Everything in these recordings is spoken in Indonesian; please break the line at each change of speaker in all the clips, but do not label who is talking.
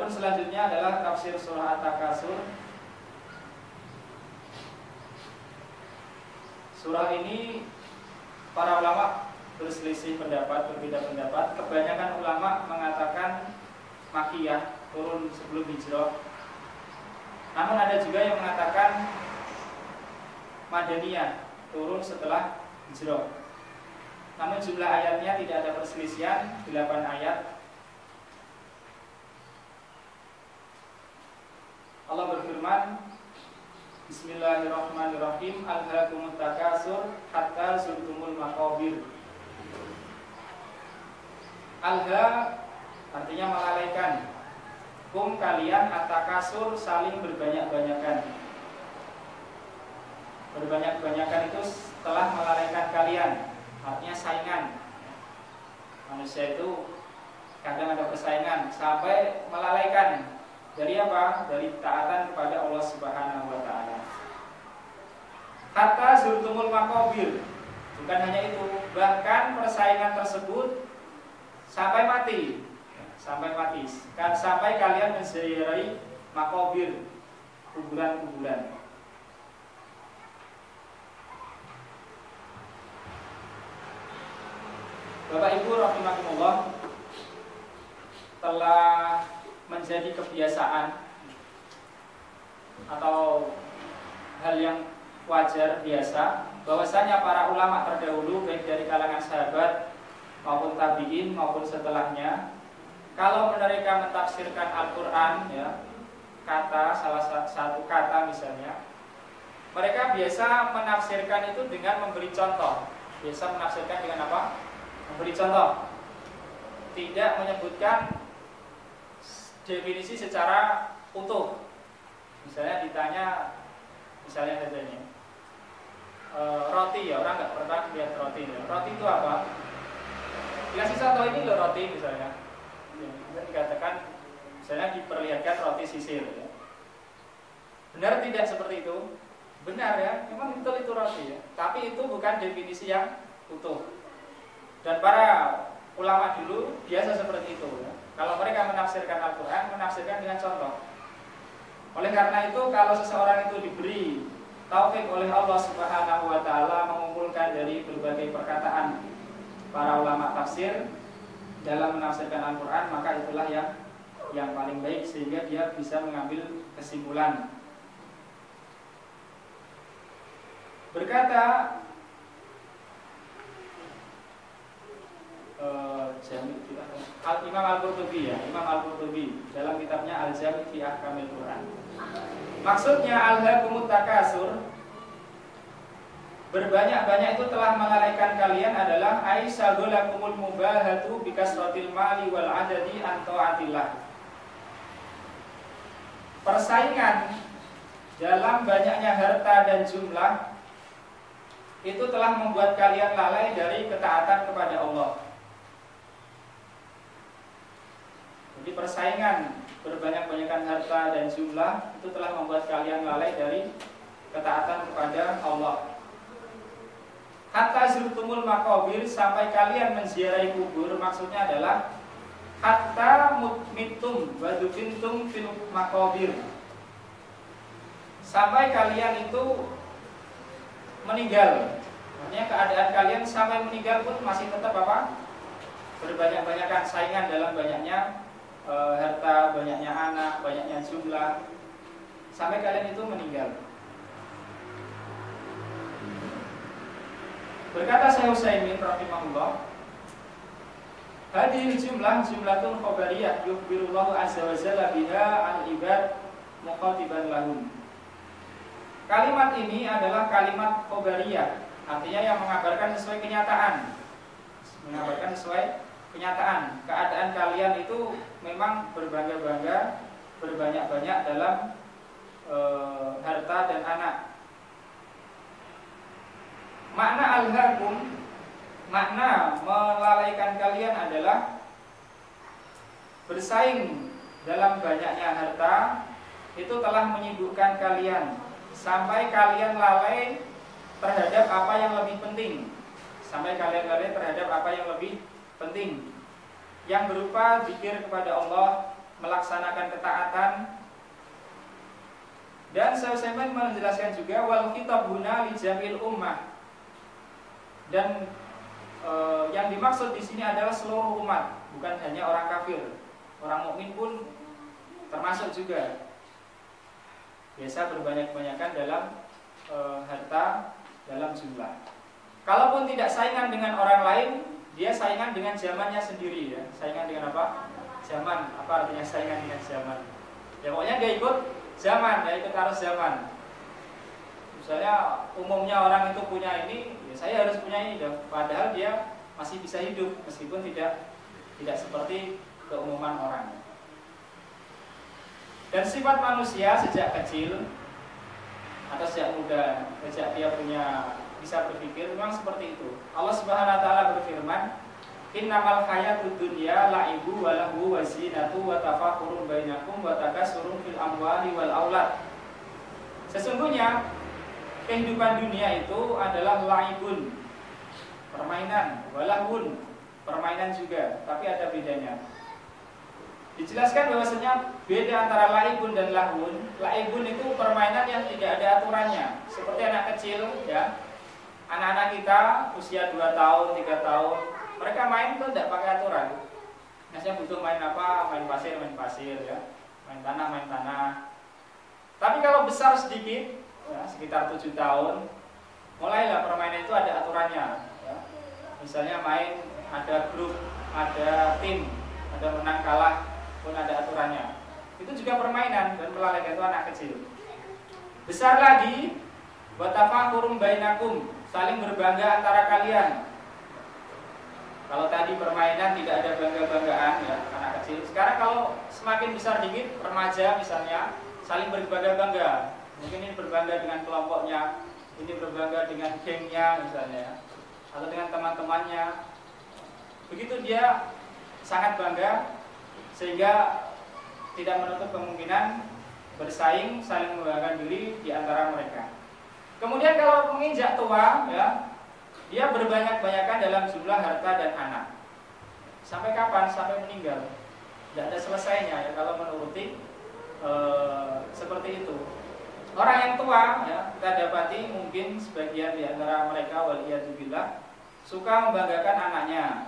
Adapun selanjutnya adalah tafsir surah At-Takasur. Surah ini para ulama berselisih pendapat, berbeda pendapat. Kebanyakan ulama mengatakan Makkiyah, turun sebelum hijrah. Namun ada juga yang mengatakan Madaniyah, turun setelah hijrah. Namun jumlah ayatnya tidak ada perselisihan, 8 ayat. Allah berfirman, Bismillahirrahmanirrahim, Alhaakumut takasur hatta zurtumul maqabir. Alha artinya melalaikan, kum kalian, at-takasur saling berbanyak-banyakan. Berbanyak-banyakan itu telah melalaikan kalian, artinya saingan. Manusia itu kadang ada persaingan sampai melalaikan. Dari apa? Dari taatan kepada Allah Subhanahu wa taala. Hatta zurtumul maqabir. Bukan hanya itu, bahkan persaingan tersebut sampai mati. Sampai mati. Kan sampai kalian menziarahi maqabir, kuburan-kuburan. Bapak Ibu rahimakumullah, telah menjadi kebiasaan atau hal yang wajar biasa bahwasanya para ulama terdahulu baik dari kalangan sahabat maupun tabi'in maupun setelahnya, kalau mereka mentafsirkan Al-Quran, ya, salah satu kata misalnya, mereka biasa menafsirkan itu dengan memberi contoh. Biasa menafsirkan dengan apa? Memberi contoh. Tidak menyebutkan definisi secara utuh. Misalnya ditanya, misalnya saja roti, ya, orang nggak pernah lihat roti. Ya. Roti itu apa? Dikasih contoh, ini loh roti misalnya. Ya, dikatakan, misalnya diperlihatkan roti sisir. Ya. Benar tidak seperti itu? Benar ya, memang betul itu roti ya. Tapi itu bukan definisi yang utuh. Dan para ulama dulu biasa seperti itu ya. Kalau mereka menafsirkan Al-Quran, menafsirkan dengan contoh. Oleh karena itu, kalau seseorang itu diberi taufik oleh Allah Subhanahu wa taala mengumpulkan dari berbagai perkataan para ulama tafsir dalam menafsirkan Al-Quran, maka itulah yang paling baik sehingga dia bisa mengambil kesimpulan. Berkata Imam Al-Qurtubi, ya, Imam Al-Qurtubi dalam kitabnya Al-Jami' fi Ahkamil Quran. Maksudnya alhaakumut takasur, berbanyak-banyak itu telah melalaikan kalian adalah aisyagulakumul mubahatu bikasratil mali wal adadi an taatillah. Persaingan dalam banyaknya harta dan jumlah itu telah membuat kalian lalai dari ketaatan kepada Allah. Jadi persaingan berbanyak-banyakan harta dan jumlah itu telah membuat kalian lalai dari ketaatan kepada Allah. Hatta zurtumul maqabir, sampai kalian menziarahi kubur, maksudnya adalah hatta mutmitum wa dufintum fil maqabir. Sampai kalian itu meninggal. Artinya keadaan kalian sampai meninggal pun masih tetap apa? Berbanyak-banyakan saingan dalam banyaknya harta, banyaknya anak, banyaknya jumlah, sampai kalian itu meninggal. Berkata Syekh Utsaimin rahimahullah, hadhihi jumlatun khabariyah yukhbirullahu azza wa jalla biha al-ibad mukhatiban lahum. Kalimat ini adalah kalimat khabariyah, artinya yang mengabarkan sesuai kenyataan. Mengabarkan sesuai kenyataan. Keadaan kalian itu memang berbangga-bangga, berbanyak-banyak dalam harta dan anak. Makna alhaakum, makna melalaikan kalian adalah bersaing dalam banyaknya harta itu telah menyibukkan kalian sampai kalian lalai terhadap apa yang lebih penting. Sampai kalian lalai terhadap apa yang lebih penting, yang berupa zikir kepada Allah, melaksanakan ketaatan. Dan Syekh menjelaskan juga wal khitab huna li jamil ummah. Dan yang dimaksud di sini adalah seluruh umat, bukan hanya orang kafir. Orang mukmin pun termasuk juga. Biasa berbanyak-banyakan dalam harta, dalam jumlah. Kalaupun tidak saingan dengan orang lain, dia saingan dengan zamannya sendiri ya. Saingan dengan apa? Zaman. Apa artinya saingan dengan zaman? Ya pokoknya dia ikut zaman, dia ikut arus zaman. Misalnya umumnya orang itu punya ini, ya saya harus punya ini dong. Padahal dia masih bisa hidup meskipun tidak seperti keumuman orang. Dan sifat manusia sejak kecil atau sejak muda, sejak dia bisa berpikir memang seperti itu. Allah Subhanahu wa taala berfirman, "Innamal hayatud dunya la'ibu wa lahu wa zinatu wa tafakhurun bainakum wa takasurun fil amwali wal aulad." Sesungguhnya kehidupan dunia itu adalah la'ibun, permainan, walahun, permainan juga, tapi ada bedanya. Dijelaskan bahwasanya beda antara laibun dan lahun. Laibun itu permainan yang tidak ada aturannya, seperti anak kecil ya. Anak-anak kita usia 2 tahun, 3 tahun, mereka main itu tidak pakai aturan. Misalnya butuh main apa, main pasir ya. Main tanah. Tapi kalau besar sedikit ya, sekitar 7 tahun, mulailah permainan itu ada aturannya ya. Misalnya main ada grup, ada tim, ada menang kalah pun ada aturannya. Itu juga permainan dan melalaikan itu anak kecil. Besar lagi, watafakurum bainakum, saling berbangga antara kalian. Kalau tadi permainan tidak ada bangga-banggaan ya anak kecil. Sekarang kalau semakin besar dikit, remaja misalnya saling berbangga-bangga. Mungkin ini berbangga dengan kelompoknya, ini berbangga dengan gengnya misalnya, atau dengan teman-temannya. Begitu dia sangat bangga sehingga tidak menutup kemungkinan bersaing, saling membanggakan diri di antara mereka. Kemudian kalau menginjak tua ya, dia berbanyak-banyakan dalam jumlah harta dan anak. Sampai kapan? Sampai meninggal. Tidak ada selesainya ya kalau menuruti seperti itu. Orang yang tua ya, kita dapati mungkin sebagian di antara mereka waliyadzubillah suka membanggakan anaknya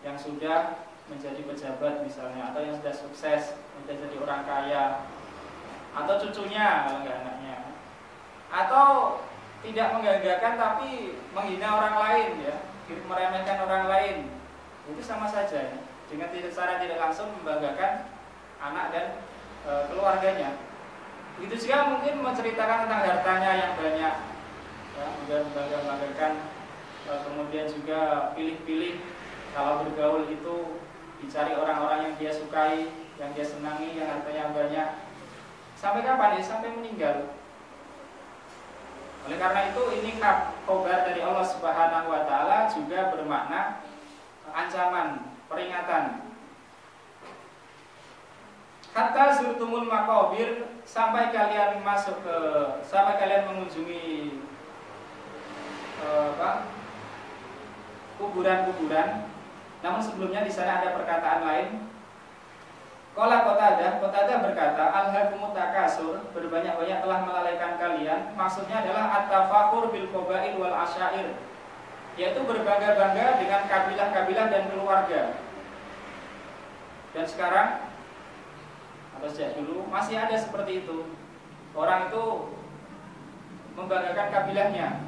yang sudah menjadi pejabat misalnya, atau yang sudah sukses menjadi orang kaya, atau cucunya kalau enggak anaknya, atau tidak membanggakan tapi menghina orang lain ya, meremehkan orang lain. Itu sama saja ya, dengan secara tidak langsung membanggakan anak dan keluarganya. Begitu juga mungkin menceritakan tentang hartanya yang banyak ya, membanggakan, kemudian juga pilih-pilih kalau bergaul itu dicari orang-orang yang dia sukai, yang dia senangi, yang hartanya banyak. Sampai kapan ya? Sampai meninggal. Oleh karena itu ini kabar dari Allah Subhanahu wa taala juga bermakna ancaman, peringatan. Hatta zurtumul maqabir, sampai kalian mengunjungi kuburan-kuburan. Namun sebelumnya di sana ada perkataan lain. Qala Qatadah berkata, alhaakumut takasur, berbanyak-banyak telah melalaikan kalian. Maksudnya adalah at-tafakhur bil qabail wal asyair, yaitu berbangga-bangga dengan kabilah-kabilah dan keluarga. Dan sekarang atau sejak dulu masih ada seperti itu. Orang itu membanggakan kabilahnya.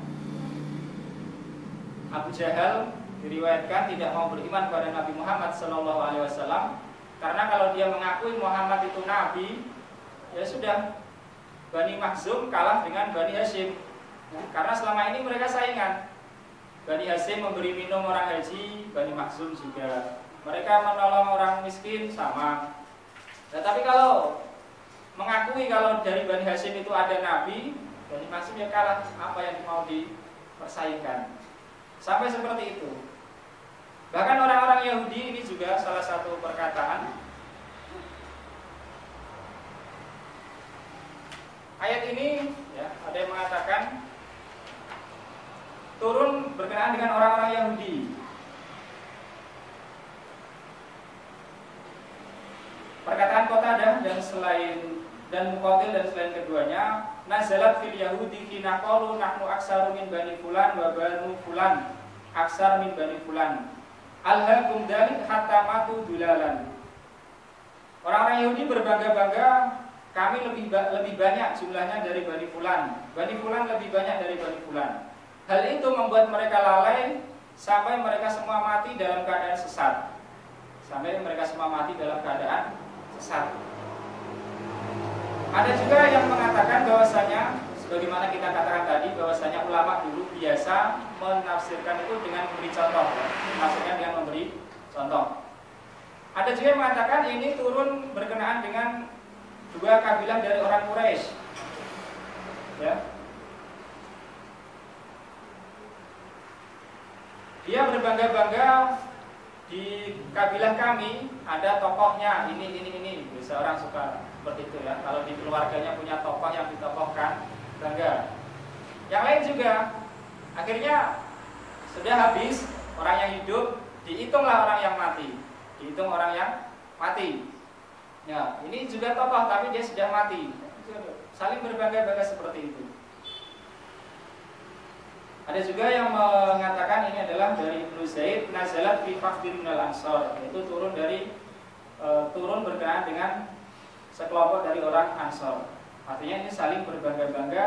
Abu Jahal diriwayatkan tidak mau beriman kepada Nabi Muhammad SAW karena kalau dia mengakui Muhammad itu Nabi, ya sudah, Bani Makhzum kalah dengan Bani Hashim. Karena selama ini mereka saingan. Bani Hashim memberi minum orang haji, Bani Makhzum juga. Mereka menolong orang miskin, sama. Nah, tapi kalau mengakui kalau dari Bani Hashim itu ada Nabi, Bani Makhzum ya kalah. Apa yang mau dipersaingkan? Sampai seperti itu. Bahkan orang-orang Yahudi ini juga salah satu perkataan. Ayat ini ya, ada yang mengatakan turun berkenaan dengan orang-orang Yahudi. Muqatil dan selain keduanya, nazalat fil yahudi hina qalu nahnu aksaru min bani fulan wa banu fulan aksar min bani fulan alhaqum dzalik hatta matu dulalan. Orang-orang Yahudi berbangga-bangga, kami lebih banyak jumlahnya dari Bani Fulan. Bani Fulan lebih banyak dari Bani Fulan. Hal itu membuat mereka lalai sampai mereka semua mati dalam keadaan sesat. Ada juga yang mengatakan bahwasanya, sebagaimana kita katakan tadi, bahwasanya ulama dulu biasa menafsirkan itu dengan memberi contoh. Maksudnya dengan memberi contoh. Ada juga yang mengatakan ini turun berkenaan dengan dua kabilah dari orang Quraisy. Ya. Dia berbangga-bangga di kabilah kami ada tokohnya ini. Bisa orang suka seperti itu ya. Kalau di keluarganya punya tokoh yang ditokohkan, bangga. Yang lain juga akhirnya sudah habis orang yang hidup, dihitunglah orang yang mati. Ya, ini juga tokoh tapi dia sudah mati. Saling berbangga-bangga seperti itu. Ada juga yang mengatakan ini adalah dari Ibnu Zaid, nazalat fi faqdin minal ansor, yaitu turun berkenaan dengan sekelompok dari orang Ansor. Artinya ini saling berbangga-bangga